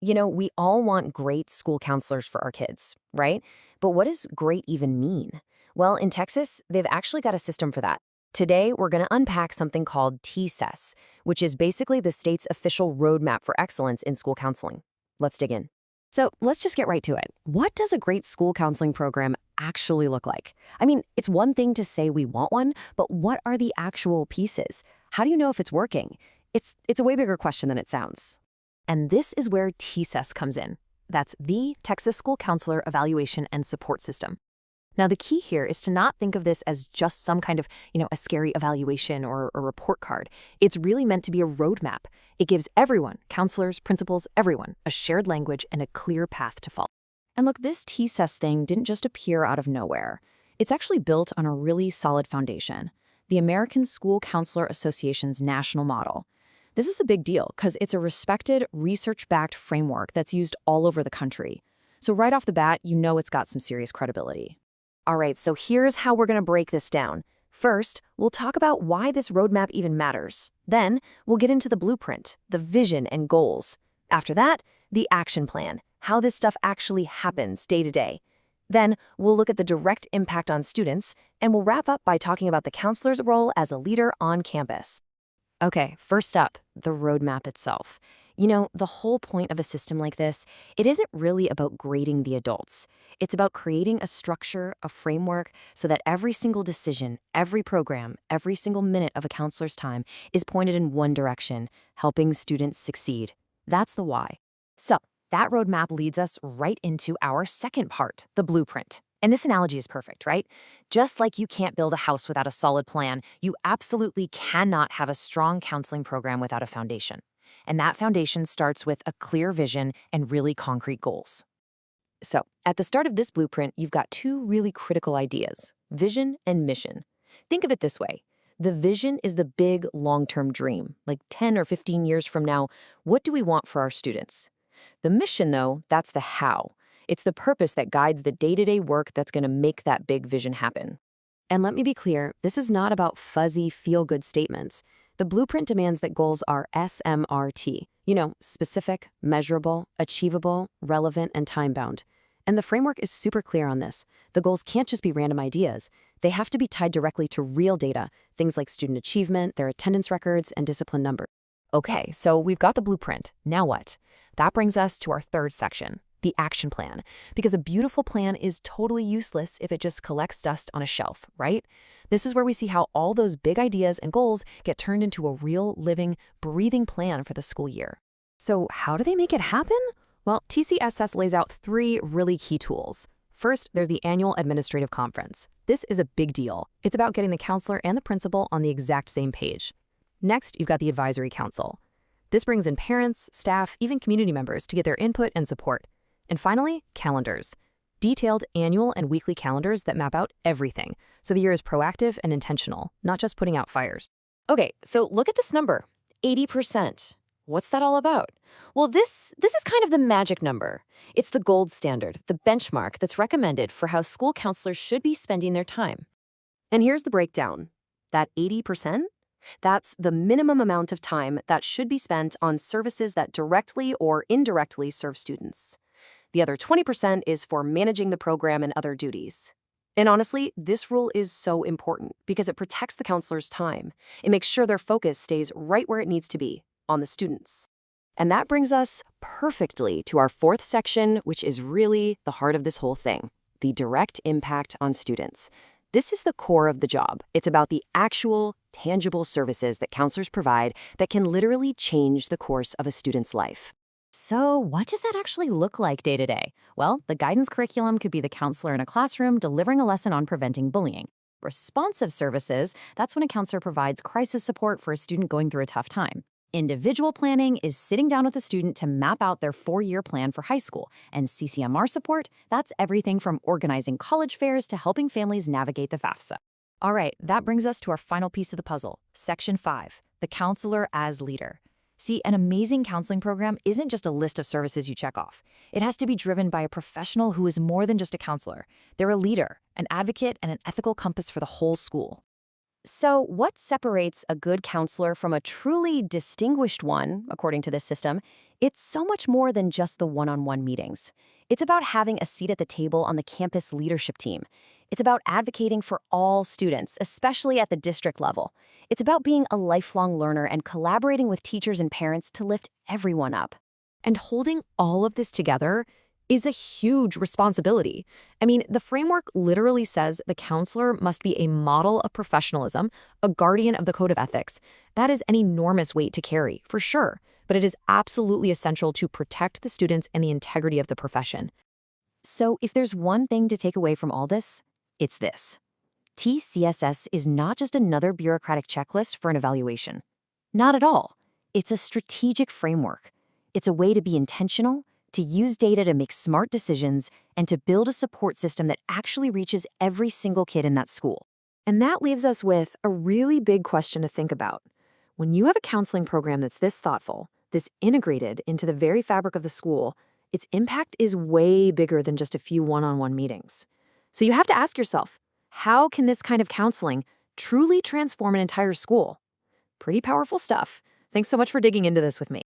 We all want great school counselors for our kids, right? But what does great even mean? Well, in Texas, they've actually got a system for that. Today, we're going to unpack something called T-SCESS, which is basically the state's official roadmap for excellence in school counseling. Let's dig in. So let's just get right to it. What does a great school counseling program actually look like? I mean, it's one thing to say we want one, but what are the actual pieces? How do you know if it's working? It's a way bigger question than it sounds. And this is where T-SCESS comes in. That's the Texas School Counselor Evaluation and Support System. Now, the key here is to not think of this as just some kind of, a scary evaluation or a report card. It's really meant to be a roadmap. It gives everyone, counselors, principals, everyone, a shared language and a clear path to follow. And look, this T-SCESS thing didn't just appear out of nowhere. It's actually built on a really solid foundation, the American School Counselor Association's national model. This is a big deal because it's a respected, research-backed framework that's used all over the country. So right off the bat, you know it's got some serious credibility. All right, so here's how we're going to break this down. First, we'll talk about why this roadmap even matters. Then, we'll get into the blueprint, the vision and goals. After that, the action plan, how this stuff actually happens day to day. Then, we'll look at the direct impact on students, and we'll wrap up by talking about the counselor's role as a leader on campus. Okay, first up, the roadmap itself. The whole point of a system like this, it isn't really about grading the adults. It's about creating a structure, a framework, so that every single decision, every program, every single minute of a counselor's time is pointed in one direction, helping students succeed. That's the why. So, that roadmap leads us right into our second part, the blueprint. And this analogy is perfect, right? Just like you can't build a house without a solid plan, you absolutely cannot have a strong counseling program without a foundation. And that foundation starts with a clear vision and really concrete goals. So, at the start of this blueprint, you've got two really critical ideas, vision and mission. Think of it this way. The vision is the big, long-term dream, like 10 or 15 years from now, what do we want for our students? The mission, though, that's the how. It's the purpose that guides the day-to-day work that's going to make that big vision happen. And let me be clear, this is not about fuzzy, feel-good statements. The blueprint demands that goals are SMRT, specific, measurable, achievable, relevant, and time-bound. And the framework is super clear on this. The goals can't just be random ideas. They have to be tied directly to real data, things like student achievement, their attendance records, and discipline numbers. Okay, so we've got the blueprint. Now what? That brings us to our third section, the action plan, because a beautiful plan is totally useless if it just collects dust on a shelf, right? This is where we see how all those big ideas and goals get turned into a real, living, breathing plan for the school year. So how do they make it happen? Well, T-SCESS lays out three really key tools. First, there's the annual administrative conference. This is a big deal. It's about getting the counselor and the principal on the exact same page. Next, you've got the advisory council. This brings in parents, staff, even community members to get their input and support. And finally, calendars. Detailed annual and weekly calendars that map out everything, so the year is proactive and intentional, not just putting out fires. Okay, so look at this number, 80%. What's that all about? Well, this is kind of the magic number. It's the gold standard, the benchmark that's recommended for how school counselors should be spending their time. And here's the breakdown. That 80%? That's the minimum amount of time that should be spent on services that directly or indirectly serve students. The other 20% is for managing the program and other duties. And honestly, this rule is so important because it protects the counselor's time. It makes sure their focus stays right where it needs to be, on the students. And that brings us perfectly to our fourth section, which is really the heart of this whole thing, the direct impact on students. This is the core of the job. It's about the actual, tangible services that counselors provide that can literally change the course of a student's life. So what does that actually look like day to day? Well, the guidance curriculum could be the counselor in a classroom delivering a lesson on preventing bullying. Responsive services, that's when a counselor provides crisis support for a student going through a tough time. Individual planning is sitting down with a student to map out their 4-year plan for high school. And CCMR support, that's everything from organizing college fairs to helping families navigate the FAFSA. All right, that brings us to our final piece of the puzzle, Section 5, the counselor as leader. See, an amazing counseling program isn't just a list of services you check off. It has to be driven by a professional who is more than just a counselor. They're a leader, an advocate, and an ethical compass for the whole school. So, what separates a good counselor from a truly distinguished one, according to this system? It's so much more than just the one-on-one meetings. It's about having a seat at the table on the campus leadership team. It's about advocating for all students, especially at the district level. It's about being a lifelong learner and collaborating with teachers and parents to lift everyone up. And holding all of this together is a huge responsibility. I mean, the framework literally says the counselor must be a model of professionalism, a guardian of the code of ethics. That is an enormous weight to carry, for sure, but it is absolutely essential to protect the students and the integrity of the profession. So, if there's one thing to take away from all this, it's this. T-SCESS is not just another bureaucratic checklist for an evaluation. Not at all. It's a strategic framework. It's a way to be intentional, to use data to make smart decisions, and to build a support system that actually reaches every single kid in that school. And that leaves us with a really big question to think about. When you have a counseling program that's this thoughtful, this integrated into the very fabric of the school, its impact is way bigger than just a few one-on-one meetings. So you have to ask yourself, how can this kind of counseling truly transform an entire school? Pretty powerful stuff. Thanks so much for digging into this with me.